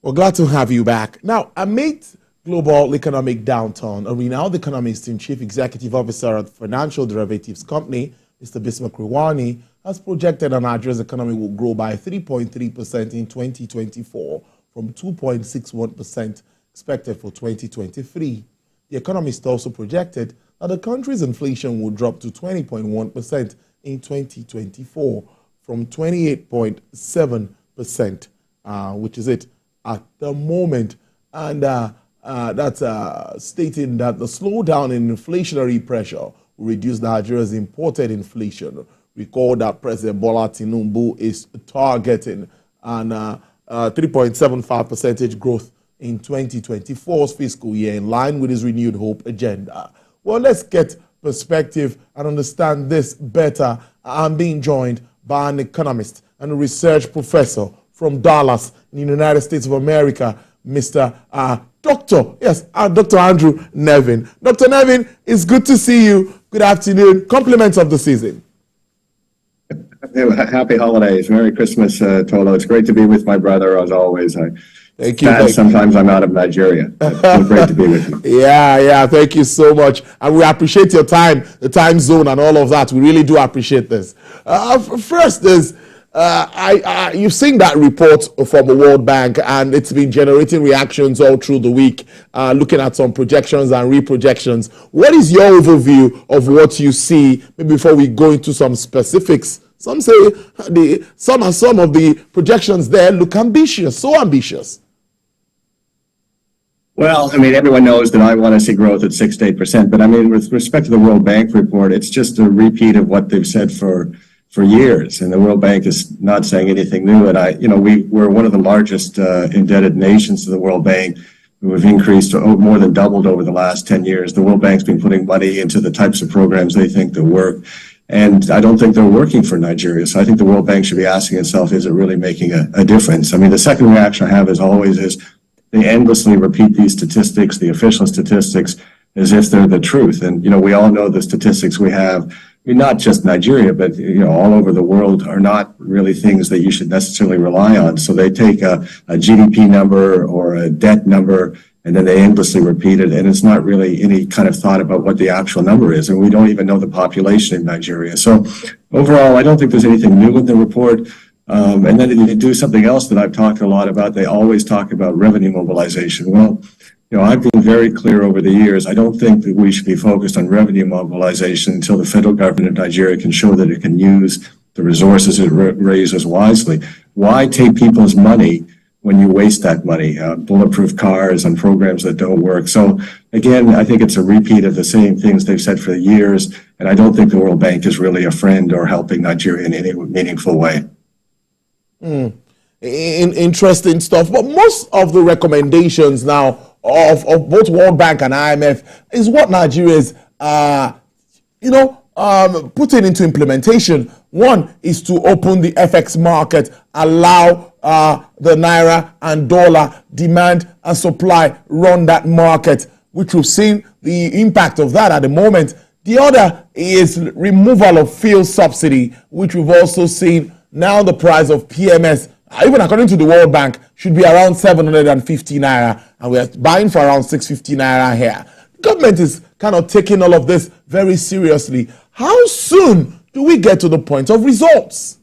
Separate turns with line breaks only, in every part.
Well, glad to have you back. Now, amid global economic downturn, a renowned economist and chief executive officer at the financial derivatives company, Mr. Bismarck Rewani, has projected that Nigeria's economy will grow by 3.3% in 2024 from 2.61% expected for 2023. The economist also projected that the country's inflation will drop to 20.1% in 2024 from 28.7%, which is it at the moment. And that's stating that the slowdown in inflationary pressure will reduce Nigeria's imported inflation. Recall that President Bola Tinubu is targeting an 3.75% growth in 2024's fiscal year, in line with his renewed hope agenda. Well, let's get perspective and understand this better. I'm being joined by an economist and a research professor from Dallas in the United States of America, Mr. Dr. Andrew Nevin. Dr. Nevin, it's good to see you. Good afternoon. Compliments of the season.
Happy holidays. Merry Christmas, Tolo. It's great to be with my brother, as always.
Thank you.
Sometimes I'm out of Nigeria. It's great to be with you.
Yeah. Thank you so much. And we appreciate your time, the time zone and all of that. We really do appreciate this. First is, you've seen that report from the World Bank, and it's been generating reactions all through the week, looking at some projections and reprojections. What is your overview of what you see? Maybe before we go into some specifics, some say some of the projections there look ambitious, so ambitious.
Well, I mean, everyone knows that I want to see growth at 6 to 8%, but I mean, with respect to the World Bank report, it's just a repeat of what they've said for years, and the World Bank is not saying anything new. And we're one of the largest indebted nations to the World Bank. We've increased more than doubled over the last 10 years. The World Bank's been putting money into the types of programs they think that work, and I don't think they're working for Nigeria. So I think the World Bank should be asking itself, is it really making a difference? I mean, the second reaction I have, as always, is they endlessly repeat these statistics, the official statistics, as if they're the truth. And we all know the statistics we have. I mean, not just Nigeria, but all over the world are not really things that you should necessarily rely on. So they take a GDP number or a debt number, and then they endlessly repeat it, and it's not really any kind of thought about what the actual number is, and we don't even know the population in Nigeria. So overall, I don't think there's anything new in the report. And then they do something else that I've talked a lot about. They always talk about revenue mobilization. Well, I've been very clear over the years. I don't think that we should be focused on revenue mobilization until the federal government of Nigeria can show that it can use the resources it raises wisely. Why take people's money when you waste that money? Bulletproof cars and programs that don't work. So again, I think it's a repeat of the same things they've said for years, and I don't think the World Bank is really a friend or helping Nigeria in any meaningful way.
Interesting stuff. But most of the recommendations now of both World Bank and IMF is what Nigeria is, putting into implementation. One is to open the FX market, allow the naira and dollar demand and supply run that market, which we've seen the impact of that at the moment. The other is removal of fuel subsidy, which we've also seen. Now the price of PMS, even according to the World Bank, should be around 750 naira, and we're buying for around 650 naira here. The government is kind of taking all of this very seriously. How soon do we get to the point of results?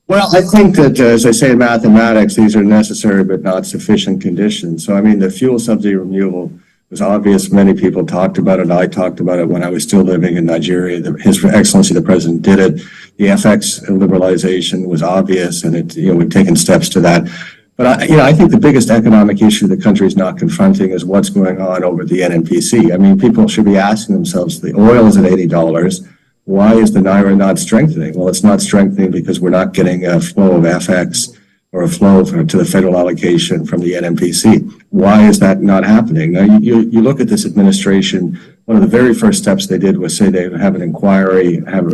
Well, I think that, as I say in mathematics, these are necessary but not sufficient conditions. So, I mean, the fuel subsidy removal was obvious. Many people talked about it. I talked about it when I was still living in Nigeria. His Excellency, the President, did it. The FX liberalization was obvious, and we've taken steps to that. But I think the biggest economic issue the country is not confronting is what's going on over the NNPC. I mean, people should be asking themselves, the oil is at $80. Why is the naira not strengthening? Well, it's not strengthening because we're not getting a flow of FX or a flow to the federal allocation from the NNPC. Why is that not happening? Now, you look at this administration, one of the very first steps they did was say they would have an inquiry, have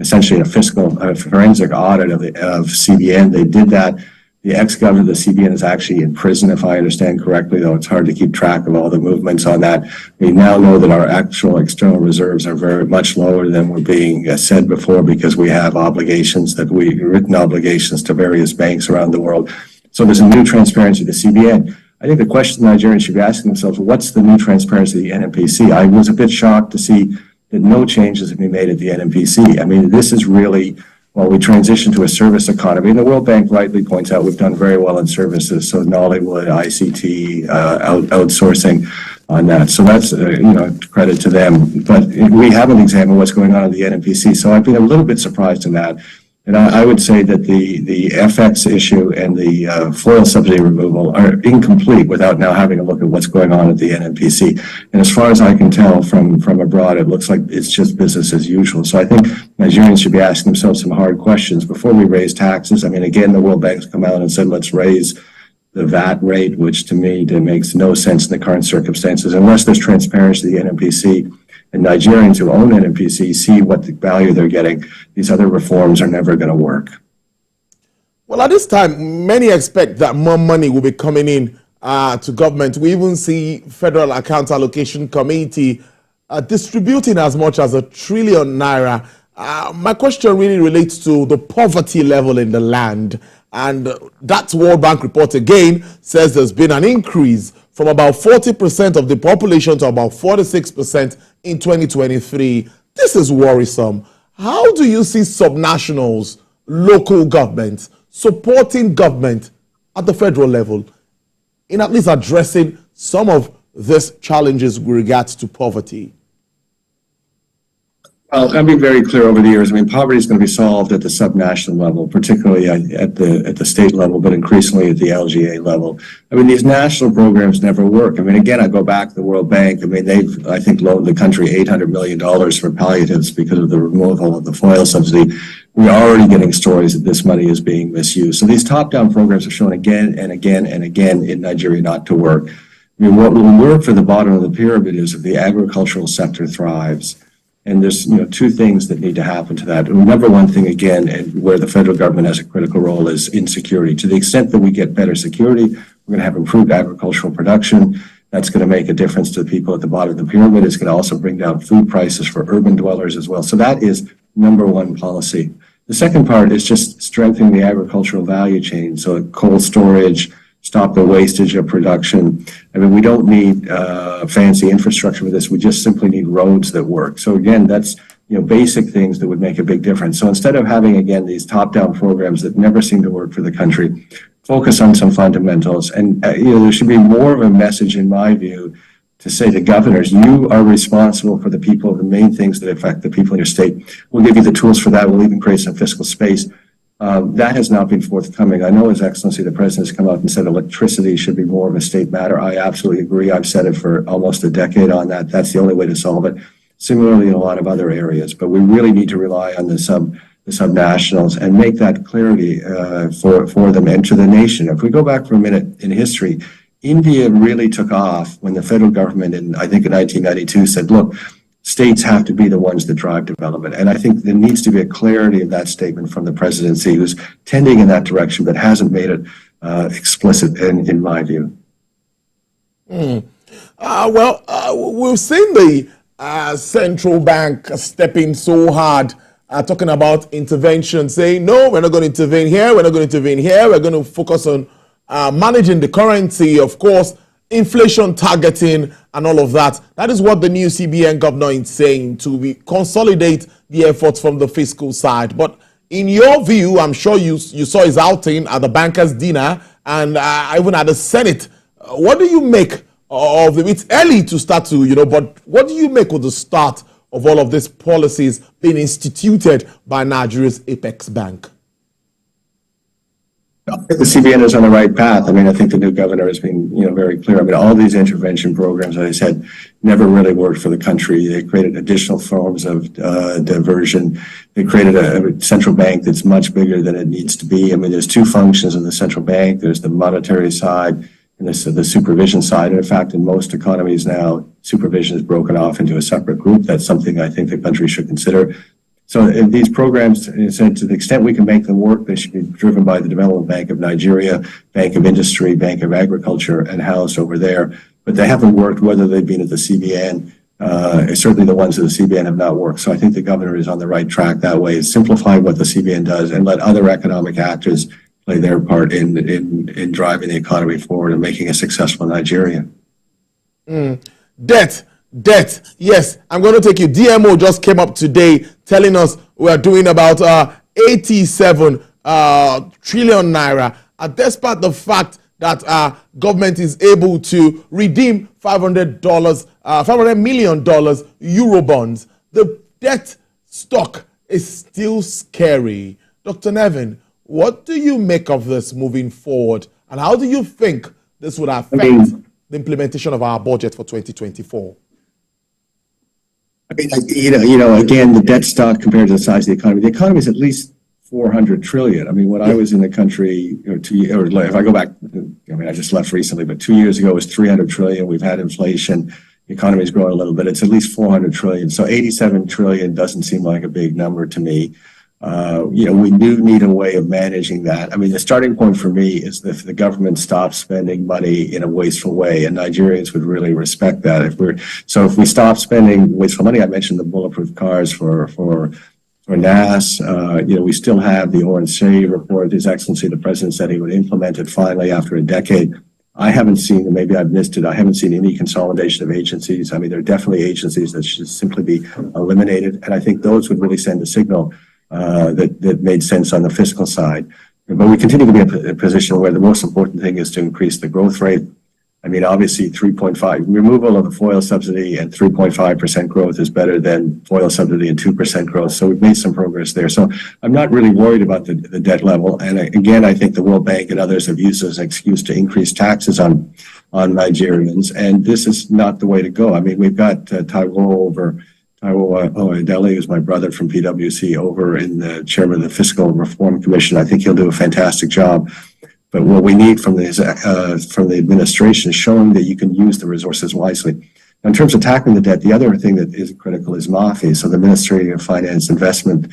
essentially a forensic audit of CBN. They did that. The ex-governor of the CBN is actually in prison, if I understand correctly, though it's hard to keep track of all the movements on that. We now know that our actual external reserves are very much lower than were being said before, because we have written obligations to various banks around the world. So there's a new transparency to CBN. I think the question Nigerians should be asking themselves, what's the new transparency of the NNPC? I was a bit shocked to see that no changes have been made at the NNPC. I mean, this is really, well, we transitioned to a service economy, and the World Bank rightly points out we've done very well in services, so Nollywood, ICT, outsourcing on that. So that's, credit to them. But we haven't examined what's going on at the NNPC, so I've been a little bit surprised in that. And I would say that the FX issue and the foil subsidy removal are incomplete without now having a look at what's going on at the NNPC. And as far as I can tell from abroad, it looks like it's just business as usual. So I think Nigerians should be asking themselves some hard questions before we raise taxes. I mean, again, the World Bank's come out and said, let's raise the VAT rate, which to me makes no sense in the current circumstances, unless there's transparency to the NNPC. And Nigerians who own NNPC see what the value they're getting. These other reforms are never going to work.
Well, at this time, many expect that more money will be coming in to government. We even see Federal Account Allocation Committee distributing as much as ₦1 trillion. My question really relates to the poverty level in the land. And that World Bank report again says there's been an increase from about 40% of the population to about 46% in 2023. This is worrisome. How do you see subnationals, local governments, supporting government at the federal level in at least addressing some of these challenges with regards to poverty?
Well, I've been very clear over the years. I mean, poverty is going to be solved at the subnational level, particularly at the state level, but increasingly at the LGA level. I mean, these national programs never work. I mean, again, I go back to the World Bank. I mean, they've, I think, loaned the country $800 million for palliatives because of the removal of the foil subsidy. We're already getting stories that this money is being misused. So these top-down programs have shown again and again and again in Nigeria not to work. I mean, what will work for the bottom of the pyramid is if the agricultural sector thrives. And there's, two things that need to happen to that. And number one thing, again, and where the federal government has a critical role, is insecurity. To the extent that we get better security, we're going to have improved agricultural production. That's going to make a difference to the people at the bottom of the pyramid. It's going to also bring down food prices for urban dwellers as well. So that is number one policy. The second part is just strengthening the agricultural value chain. So cold storage, stop the wastage of production. I mean, we don't need fancy infrastructure for this. We just simply need roads that work. So again, that's basic things that would make a big difference. So instead of having, again, these top-down programs that never seem to work for the country, focus on some fundamentals. And there should be more of a message, in my view, to say to governors, you are responsible for the people, the main things that affect the people in your state. We'll give you the tools for that. We'll even create some fiscal space. That has not been forthcoming. I know His Excellency the President has come out and said electricity should be more of a state matter. I absolutely agree. I've said it for almost a decade on that. That's the only way to solve it. Similarly, in a lot of other areas, but we really need to rely on the subnationals and make that clarity for them and to the nation. If we go back for a minute in history, India really took off when the federal government in 1992 said, look, states have to be the ones that drive development. And I think there needs to be a clarity of that statement from the presidency, who's tending in that direction, but hasn't made it explicit in my view.
We've seen the central bank stepping so hard, talking about intervention, saying, no, we're not going to intervene here, we're not going to intervene here, we're going to focus on managing the currency, of course, inflation targeting and all of that. That is what the new CBN governor is saying, to consolidate the efforts from the fiscal side. But in your view, I'm sure you saw his outing at the bankers' dinner and even at the Senate. What do you make of it? It's early to start to, but what do you make of the start of all of these policies being instituted by Nigeria's apex bank?
I think the CBN is on the right path. I mean, I think the new governor has been, very clear. I mean, all these intervention programs, as I said, never really worked for the country. They created additional forms of diversion. They created a central bank that's much bigger than it needs to be. I mean, there's two functions of the central bank. There's the monetary side and the supervision side. And in fact, in most economies now, supervision is broken off into a separate group. That's something I think the country should consider. So these programs, to the extent we can make them work, they should be driven by the Development Bank of Nigeria, Bank of Industry, Bank of Agriculture, and housed over there. But they haven't worked, whether they've been at the CBN. Certainly the ones at the CBN have not worked. So I think the governor is on the right track that way. Simplify what the CBN does and let other economic actors play their part in driving the economy forward and making a successful Nigeria.
Debt. Yes, I'm going to take you. DMO just came up today telling us we are doing about 87 trillion naira. Despite the fact that government is able to redeem $500 million Euro bonds, the debt stock is still scary. Dr. Nevin, what do you make of this moving forward? And how do you think this would affect the implementation of our budget for 2024?
I mean, again, the debt stock compared to the size of the economy is at least 400 trillion. I mean, when I was in the country, if I go back, I just left recently, but 2 years ago it was 300 trillion. We've had inflation. The economy's growing a little bit. It's at least 400 trillion. So 87 trillion doesn't seem like a big number to me. We do need a way of managing that. I mean, the starting point for me is if the government stops spending money in a wasteful way, and Nigerians would really respect that. If we stop spending wasteful money, I mentioned the bulletproof cars for NAS. We still have the Orange report. His Excellency, the President said he would implement it finally after a decade. I haven't seen, and maybe I've missed it, I haven't seen any consolidation of agencies. I mean, there are definitely agencies that should simply be eliminated, and I think those would really send a signal that made sense on the fiscal side. But we continue to be in a position where the most important thing is to increase the growth rate. I mean, obviously 3.5, removal of the foil subsidy and 3.5% growth is better than foil subsidy and 2% growth. So we've made some progress there. So I'm not really worried about the debt level. And again, I think the World Bank and others have used as an excuse to increase taxes on Nigerians. And this is not the way to go. I mean, we've got Taiwo Adeli, who's my brother from PwC, over in the chairman of the Fiscal Reform Commission. I think he'll do a fantastic job. But what we need from the administration is showing that you can use the resources wisely. Now, in terms of tackling the debt, the other thing that is critical is MAFI, so the Ministry of Finance Investment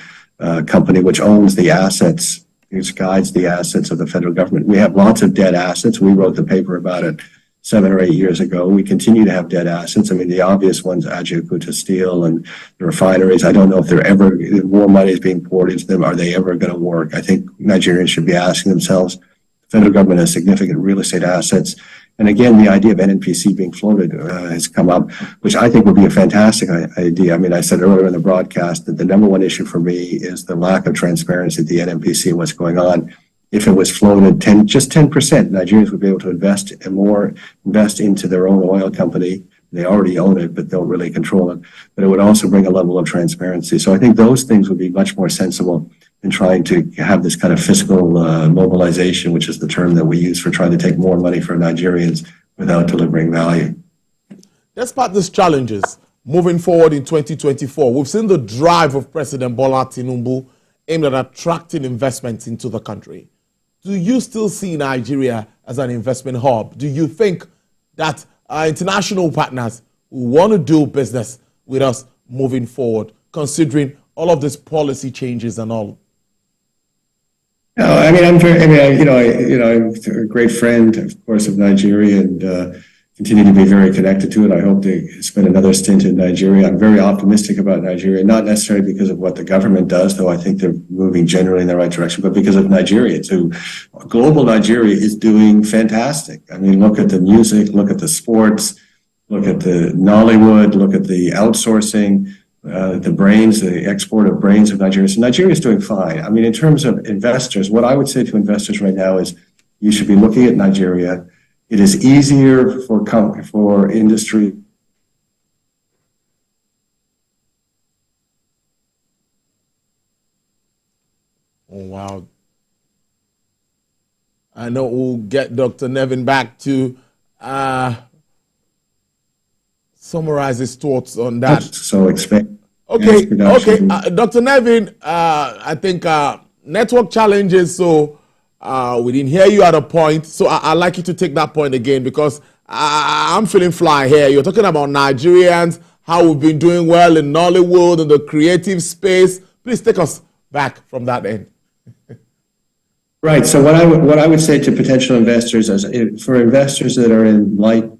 Company, which owns the assets, which guides the assets of the federal government. We have lots of debt assets. We wrote the paper about it 7 or 8 years ago. We continue to have debt assets. I mean, the obvious ones, Ajaokuta Steel and the refineries, I don't know if more money is being poured into them. Are they ever going to work? I think Nigerians should be asking themselves. The federal government has significant real estate assets. And again, the idea of NNPC being floated has come up, which I think would be a fantastic idea. I mean, I said earlier in the broadcast that the number one issue for me is the lack of transparency at the NNPC and what's going on. If it was floated just 10%, Nigerians would be able to invest into their own oil company. They already own it, but don't really control it. But it would also bring a level of transparency. So I think those things would be much more sensible in trying to have this kind of fiscal mobilization, which is the term that we use for trying to take more money from Nigerians without delivering value.
Despite these challenges, moving forward in 2024, we've seen the drive of President Bola Tinubu aimed at attracting investments into the country. Do you still see Nigeria as an investment hub? Do you think that our international partners will want to do business with us moving forward, considering all of these policy changes and all?
No, I mean, I'm a great friend, of course, of Nigeria, and continue to be very connected to it. I hope to spend another stint in Nigeria. I'm very optimistic about Nigeria, not necessarily because of what the government does, though I think they're moving generally in the right direction, but because of Nigeria too. Global Nigeria is doing fantastic. I mean, look at the music, look at the sports, look at the Nollywood, look at the outsourcing, the export of brains of Nigeria. So Nigeria is doing fine. I mean, in terms of investors, what I would say to investors right now is you should be looking at Nigeria. It is easier for industry.
Oh, wow. I know we'll get Dr. Nevin back to summarize his thoughts on that.
So expect.
Okay. Dr. Nevin, I think network challenges, so we didn't hear you at a point. So I'd like you to take that point again, because I'm feeling fly here. You're talking about Nigerians, how we've been doing well in Nollywood and the creative space. Please take us back from that end.
Right. So what I would say to potential investors is, for investors that are in low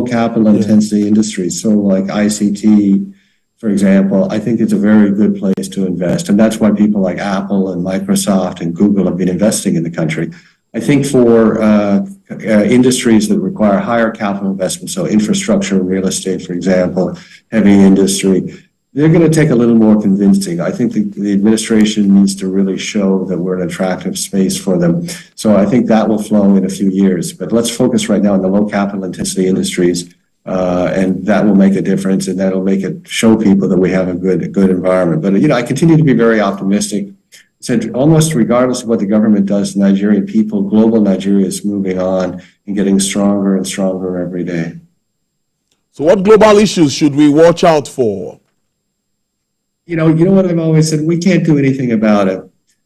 capital intensity industries, so like ICT, for example, I think it's a very good place to invest. And that's why people like Apple and Microsoft and Google have been investing in the country. I think for industries that require higher capital investment, so infrastructure and real estate, for example, heavy industry, they're going to take a little more convincing. I think the administration needs to really show that we're an attractive space for them. So I think that will flow in a few years. But let's focus right now on the low capital intensity industries, and that will make a difference, and that'll make it show people that we have a good environment. But I continue to be very optimistic. Said almost regardless of what the government does, Nigerian people, global Nigeria is moving on and getting stronger and stronger every day.
So what global issues should we watch out for?
You know what I've always said, we can't do anything about it.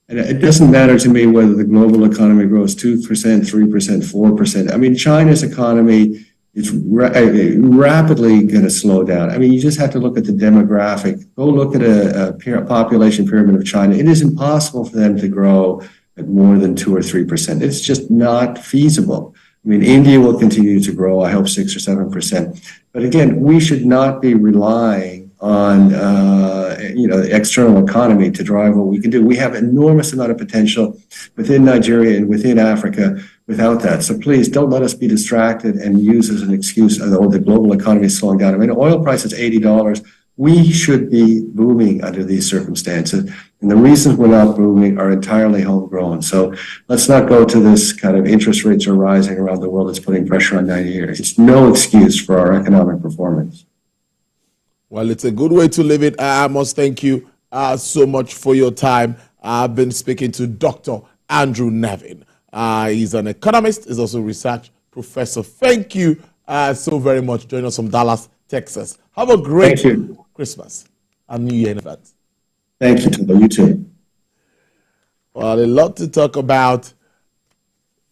And it doesn't matter to me whether the global economy grows 2%, 3%, 4%. I mean, China's economy is rapidly going to slow down. I mean, you just have to look at the demographic. Go look at a population pyramid of China. It is impossible for them to grow at more than 2 or 3%. It's just not feasible. I mean, India will continue to grow, I hope 6 or 7%. But again, we should not be relying on the external economy to drive what we can do. We have enormous amount of potential within Nigeria and within Africa without that. So please don't let us be distracted and use as an excuse, the global economy is slowing down. I mean, oil price is $80. We should be booming under these circumstances. And the reasons we're not booming are entirely homegrown. So let's not go to this kind of interest rates are rising around the world that's putting pressure on 90 years. It's no excuse for our economic performance.
Well, it's a good way to live it. I must thank you so much for your time. I've been speaking to Dr. Andrew Nevin. He's an economist. He's also a research professor. Thank you so very much. Join us from Dallas, Texas. Have a great Christmas and New Year in advance.
Thank you, Tobo. You too.
Well, a lot to talk about.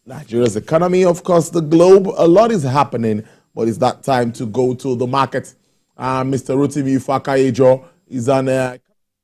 Nigeria's economy, of course, the globe. A lot is happening, but it's that time to go to the market. Mr. Rotimi Fakayejo is an